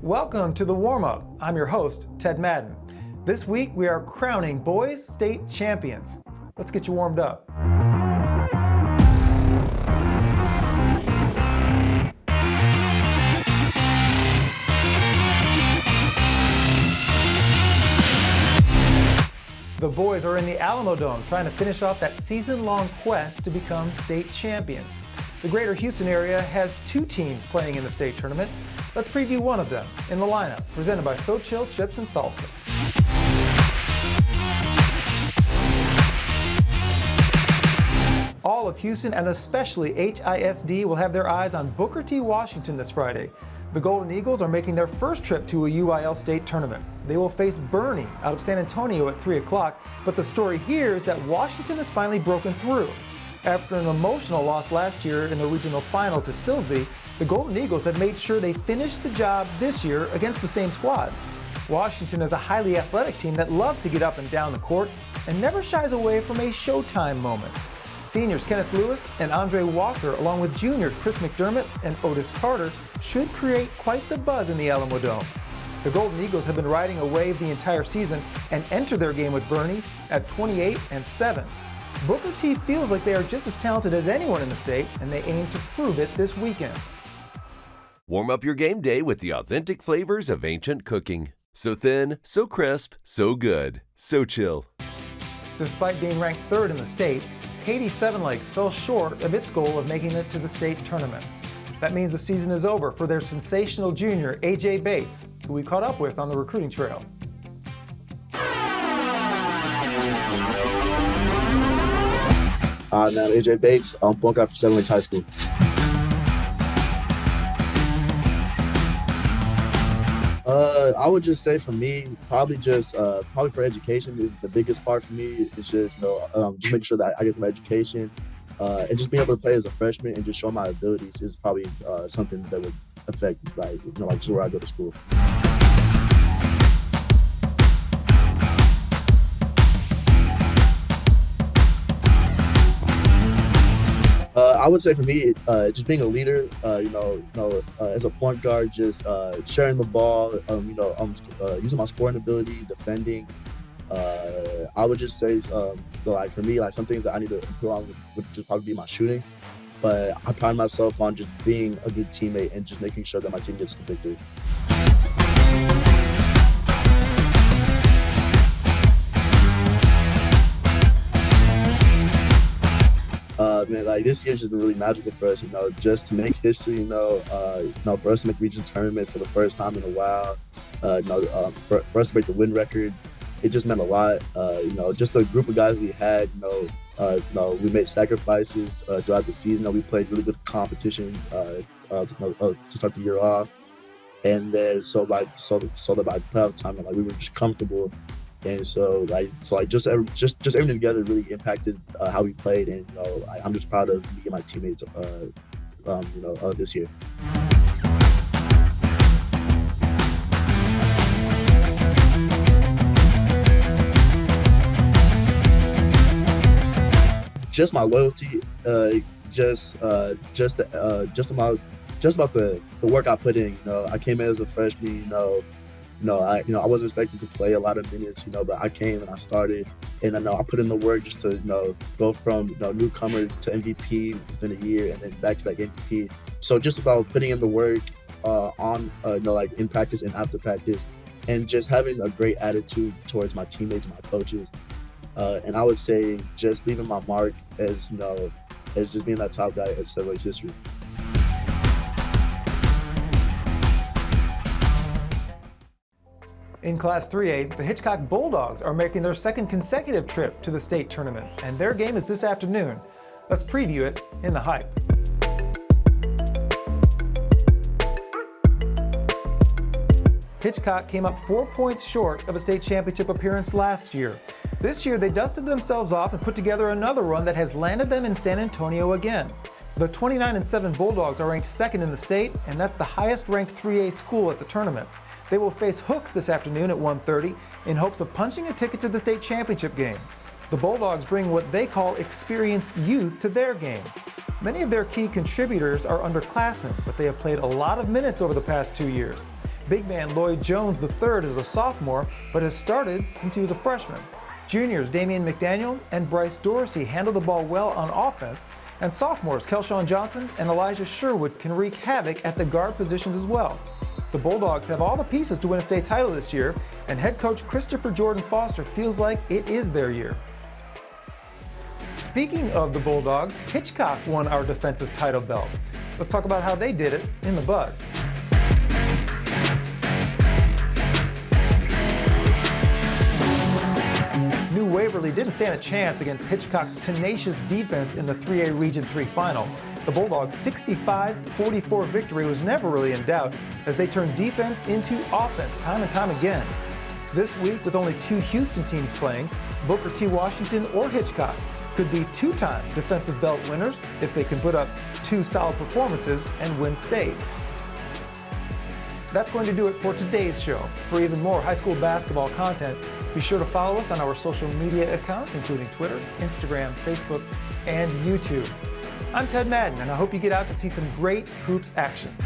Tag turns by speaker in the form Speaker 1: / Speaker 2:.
Speaker 1: Welcome to the Warmup. I'm your host, Ted Madden. This week we are crowning boys state champions. Let's get you warmed up. The boys are in the Alamo Dome trying to finish off that season-long quest to become state champions. The greater Houston area has two teams playing in the state tournament. Let's preview one of them in the lineup, presented by So Chill Chips and Salsa. All of Houston and especially IHSS will have their eyes on Booker T Washington this Friday. The Golden Eagles are making their first trip to a UIL state tournament. They will face Boerne out of San Antonio at 3 o'clock, but the story here is that Washington has finally broken through. After an emotional loss last year in the regional final to Silsbee, the Golden Eagles have made sure they finish the job this year against the same squad. Washington is a highly athletic team that loves to get up and down the court and never shies away from a showtime moment. Seniors Kenneth Lewis and Andre Walker, along with juniors Chris McDermott and Otis Carter, should create quite the buzz in the Alamo Dome. The Golden Eagles have been riding a wave the entire season and enter their game with Boerne at 28-7. Booker T feels like they are just as talented as anyone in the state, and they aim to prove it this weekend.
Speaker 2: Warm up your game day with the authentic flavors of ancient cooking. So thin, so crisp, so good, so chill.
Speaker 1: Despite being ranked third in the state, Katy Seven Lakes fell short of its goal of making it to the state tournament. That means the season is over for their sensational junior, AJ Bates, who we caught up with on the recruiting trail.
Speaker 3: Now AJ Bates, point guard for Seven Lakes High School. I would just say for me, probably for education is the biggest part for me. It's just just making sure that I get my education, and just being able to play as a freshman and just show my abilities is probably something that would affect just where I go to school. I would say for me, just being a leader, as a point guard, just sharing the ball, using my scoring ability, defending. I would just say, for me, some things that I need to improve on would just probably be my shooting. But I pride myself on just being a good teammate and just making sure that my team gets the victory. This year's just been really magical for us, just to make history, for us to make region tournament for the first time in a while, for us to break the win record, it just meant a lot. Just the group of guys we had, we made sacrifices throughout the season. We played really good competition to start the year off, and then so by playoff time, we were just comfortable. And so just everything together really impacted how we played, and I'm just proud of me and my teammates this year. Just my loyalty, just about the work I put in. I came in as a freshman, I wasn't expected to play a lot of minutes, but I came and I started, and I put in the work just to, go from, newcomer to MVP within a year and then back to MVP. So just about putting in the work in practice and after practice, and just having a great attitude towards my teammates and my coaches. And I would say just leaving my mark as just being that top guy at Seven Lakes history.
Speaker 1: In Class 3A, the Hitchcock Bulldogs are making their second consecutive trip to the state tournament, and their game is this afternoon. Let's preview it in the Hype. Hitchcock came up 4 points short of a state championship appearance last year. This year, they dusted themselves off and put together another run that has landed them in San Antonio again. The 29-7 Bulldogs are ranked second in the state, and that's the highest-ranked 3A school at the tournament. They will face Hooks this afternoon at 1:30 in hopes of punching a ticket to the state championship game. The Bulldogs bring what they call experienced youth to their game. Many of their key contributors are underclassmen, but they have played a lot of minutes over the past 2 years. Big man Lloyd Jones III is a sophomore, but has started since he was a freshman. Juniors Damian McDaniel and Bryce Dorsey handle the ball well on offense, and sophomores Kelshawn Johnson and Elijah Sherwood can wreak havoc at the guard positions as well. The Bulldogs have all the pieces to win a state title this year, and head coach Christopher Jordan Foster feels like it is their year. Speaking of the Bulldogs, Hitchcock won our defensive title belt. Let's talk about how they did it in the Buzz. New Waverly didn't stand a chance against Hitchcock's tenacious defense in the 3A Region 3 final. The Bulldogs' 65-44 victory was never really in doubt as they turned defense into offense time and time again. This week, with only two Houston teams playing, Booker T. Washington or Hitchcock could be two-time defensive belt winners if they can put up two solid performances and win state. That's going to do it for today's show. For even more high school basketball content, be sure to follow us on our social media accounts, including Twitter, Instagram, Facebook, and YouTube. I'm Ted Madden, and I hope you get out to see some great hoops action.